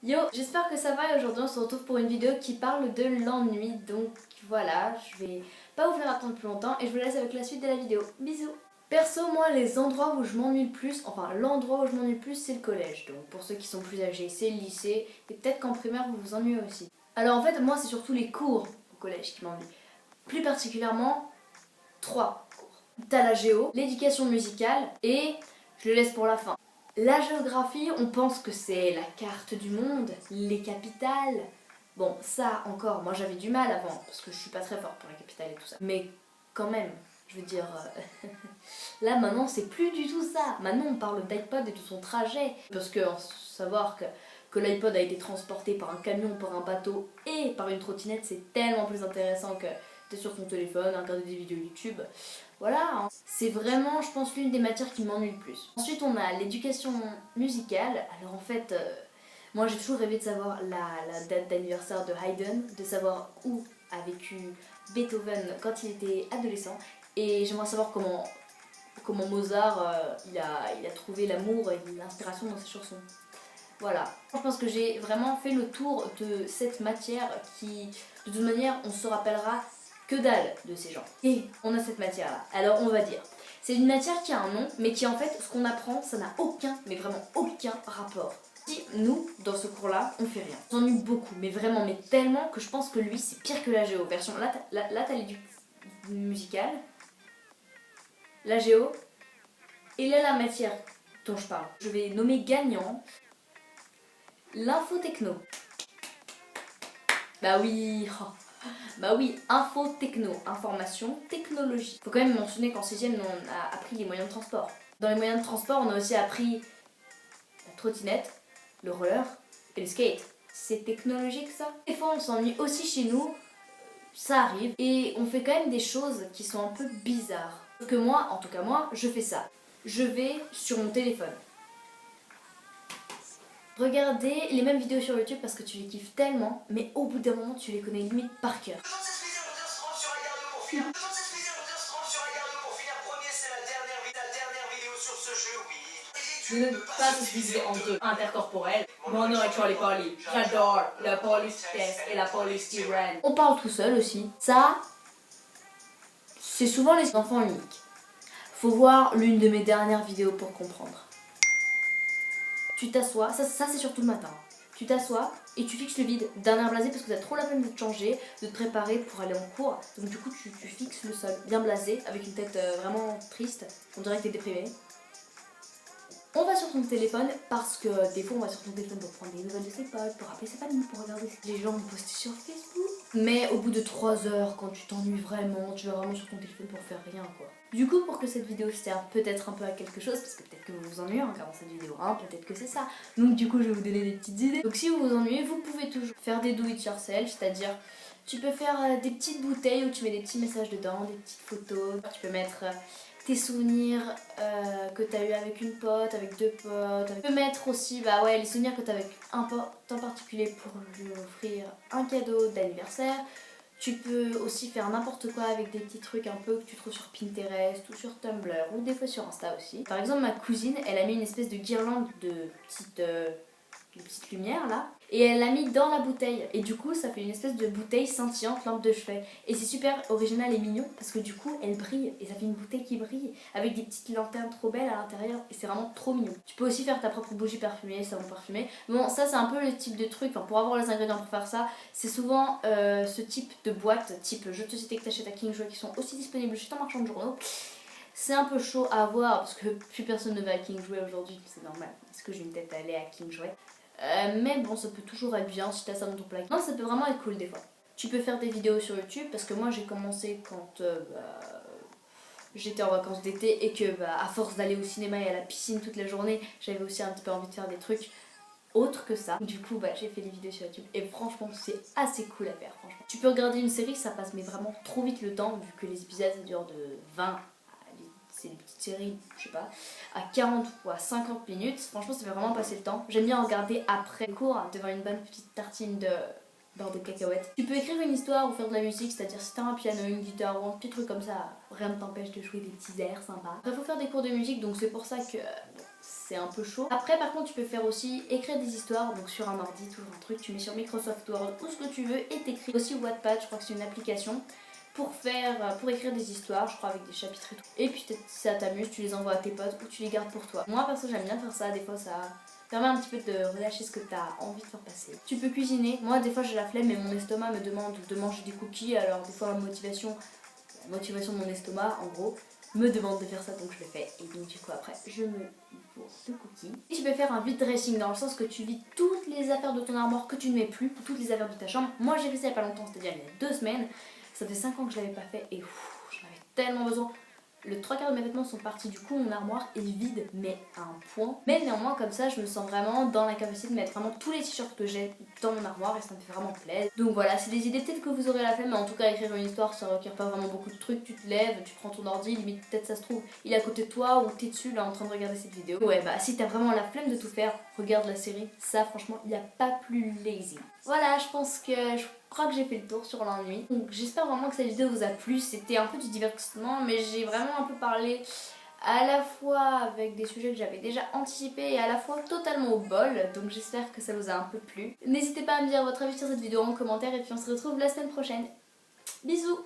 Yo, j'espère que ça va et aujourd'hui on se retrouve pour une vidéo qui parle de l'ennui. Donc voilà, je vais pas vous faire attendre plus longtemps et je vous laisse avec la suite de la vidéo. Bisous. Perso, moi les endroits où je m'ennuie le plus, enfin l'endroit où je m'ennuie le plus c'est le collège. Donc pour ceux qui sont plus âgés c'est le lycée et peut-être qu'en primaire vous vous ennuyez aussi. Alors en fait moi c'est surtout les cours au collège qui m'ennuient. Plus particulièrement 3 cours. T'as la géo, l'éducation musicale et je le laisse pour la fin. La géographie, on pense que c'est la carte du monde, les capitales. Bon, ça encore, moi j'avais du mal avant, parce que je suis pas très forte pour la capitale et tout ça. Mais quand même, je veux dire, là maintenant c'est plus du tout ça. Maintenant on parle d'iPod et de son trajet. Parce que savoir que l'iPod a été transporté par un camion, par un bateau et par une trottinette, c'est tellement plus intéressant que t'es sur ton téléphone, regarder des vidéos YouTube. Voilà, hein. C'est vraiment, je pense, l'une des matières qui m'ennuie le plus. Ensuite, on a l'éducation musicale. Alors en fait, moi j'ai toujours rêvé de savoir la date d'anniversaire de Haydn, de savoir où a vécu Beethoven quand il était adolescent. Et j'aimerais savoir comment Mozart il a trouvé l'amour et l'inspiration dans ses chansons. Voilà, je pense que j'ai vraiment fait le tour de cette matière qui, de toute manière, on se rappellera que dalle de ces gens. Et on a cette matière-là. Alors on va dire, c'est une matière qui a un nom, mais qui en fait, ce qu'on apprend, ça n'a aucun, mais vraiment aucun rapport. Si nous, dans ce cours-là, on fait rien. On s'ennuie beaucoup, mais vraiment, mais tellement que je pense que lui, c'est pire que la géo. Version, là t'as l'éducation musicale, la géo, et là la matière dont je parle. Je vais nommer gagnant l'infotechno. Bah oui, oh. Bah oui, info techno, information, technologie. Faut quand même mentionner qu'en 6ème, on a appris les moyens de transport. Dans les moyens de transport, on a aussi appris la trottinette, le roller et le skate. C'est technologique ça. Des fois, on s'ennuie aussi chez nous, ça arrive, et on fait quand même des choses qui sont un peu bizarres. Sauf que moi, en tout cas moi, je fais ça. Je vais sur mon téléphone. Regardez les mêmes vidéos sur YouTube parce que tu les kiffes tellement, mais au bout d'un moment, tu les connais limite par cœur. Je ne peux pas se diviser en deux, intercorporel, monoracial poly. J'adore la police test et la police tyranne. On parle tout seul aussi. Ça, c'est souvent les enfants uniques. Faut voir l'une de mes dernières vidéos pour comprendre. Tu t'assois, ça c'est surtout le matin. Tu t'assois et tu fixes le vide d'un air blasé parce que t'as trop la peine de te changer, de te préparer pour aller en cours. Donc du coup tu fixes le sol bien blasé avec une tête vraiment triste. On dirait que t'es déprimé. On va sur ton téléphone parce que des fois on va sur ton téléphone pour prendre des nouvelles de ses potes, pour appeler sa famille, pour regarder si les gens ont posté sur Facebook. Mais au bout de 3 heures, quand tu t'ennuies vraiment, tu vas vraiment sur ton téléphone pour faire rien quoi. Du coup, pour que cette vidéo serve peut-être un peu à quelque chose, parce que peut-être que vous vous ennuyez en regardant cette vidéo, hein, peut-être que c'est ça. Donc du coup, je vais vous donner des petites idées. Donc si vous vous ennuyez, vous pouvez toujours faire des do it yourself, c'est-à-dire tu peux faire des petites bouteilles où tu mets des petits messages dedans, des petites photos. Tu peux mettre tes souvenirs que tu as eu avec une pote, avec deux potes. Tu peux mettre aussi les souvenirs que tu as avec un pote en particulier pour lui offrir un cadeau d'anniversaire. Tu peux aussi faire n'importe quoi avec des petits trucs un peu que tu trouves sur Pinterest ou sur Tumblr ou des fois sur Insta aussi. Par exemple, ma cousine, elle a mis une espèce de guirlande de petites lumières là et elle l'a mis dans la bouteille et du coup ça fait une espèce de bouteille scintillante, lampe de chevet, et c'est super original et mignon parce que du coup elle brille et ça fait une bouteille qui brille avec des petites lanternes trop belles à l'intérieur et c'est vraiment trop mignon. Tu peux aussi faire ta propre bougie parfumée, savon parfumé. Bon, ça c'est un peu le type de truc, enfin pour avoir les ingrédients pour faire ça, c'est souvent ce type de boîte type jeux de société que t'achètes à King Jouet qui sont aussi disponibles chez ton marchand de journaux. C'est un peu chaud à voir parce que plus personne ne va à King Jouet aujourd'hui, c'est normal. Est-ce que j'ai une tête à aller à King Jouet? Mais bon, ça peut toujours être bien si t'as ça dans ton placard. Non, ça peut vraiment être cool des fois. Tu peux faire des vidéos sur YouTube parce que moi j'ai commencé quand j'étais en vacances d'été et que à force d'aller au cinéma et à la piscine toute la journée, j'avais aussi un petit peu envie de faire des trucs autres que ça. Du coup j'ai fait des vidéos sur YouTube et franchement c'est assez cool à faire franchement. Tu peux regarder une série, ça passe mais vraiment trop vite le temps vu que les épisodes ça dure de 20, c'est des petites séries, je sais pas, à 40 ou à 50 minutes. Franchement, ça fait vraiment passer le temps. J'aime bien regarder après le cours devant une bonne petite tartine de beurre de cacahuète. Tu peux écrire une histoire ou faire de la musique, c'est-à-dire si t'as un piano, une guitare ou un petit truc comme ça, rien ne t'empêche de jouer des petits airs sympas. Après, faut faire des cours de musique, donc c'est pour ça que c'est un peu chaud. Après par contre tu peux faire aussi écrire des histoires, donc sur un ordi, toujours un truc, tu mets sur Microsoft Word ou ce que tu veux et t'écris. Aussi Wattpad, je crois que c'est une application pour écrire des histoires, je crois avec des chapitres et tout. Et puis si ça t'amuse, tu les envoies à tes potes ou tu les gardes pour toi. Moi perso j'aime bien faire ça, des fois ça permet un petit peu de relâcher ce que t'as envie de faire passer. Tu peux cuisiner, moi des fois j'ai la flemme mais mon estomac me demande de manger des cookies, alors des fois la motivation de mon estomac en gros me demande de faire ça, donc je le fais. Et donc du coup après je me bourre de cookies. Et tu peux faire un vide dressing dans le sens que tu vides toutes les affaires de ton armoire que tu ne mets plus, toutes les affaires de ta chambre. Moi j'ai fait ça il n'y a pas longtemps, c'est-à-dire il y a 2 semaines. Ça fait 5 ans que je l'avais pas fait et j'en avais tellement besoin. Le 3/4 de mes vêtements sont partis, du coup mon armoire est vide mais à un point. Mais néanmoins comme ça je me sens vraiment dans la capacité de mettre vraiment tous les t-shirts que j'ai dans mon armoire et ça me fait vraiment plaisir. Donc voilà, c'est des idées, peut-être que vous aurez la flemme, mais en tout cas écrire une histoire ça requiert pas vraiment beaucoup de trucs. Tu te lèves, tu prends ton ordi, limite peut-être ça se trouve il est à côté de toi ou t'es dessus là en train de regarder cette vidéo. Ouais bah si t'as vraiment la flemme de tout faire, regarde la série, ça franchement il n'y a pas plus lazy. Voilà, je crois que j'ai fait le tour sur l'ennui. Donc j'espère vraiment que cette vidéo vous a plu. C'était un peu du divertissement mais j'ai vraiment un peu parlé à la fois avec des sujets que j'avais déjà anticipés et à la fois totalement au bol. Donc j'espère que ça vous a un peu plu. N'hésitez pas à me dire votre avis sur cette vidéo en commentaire et puis on se retrouve la semaine prochaine. Bisous!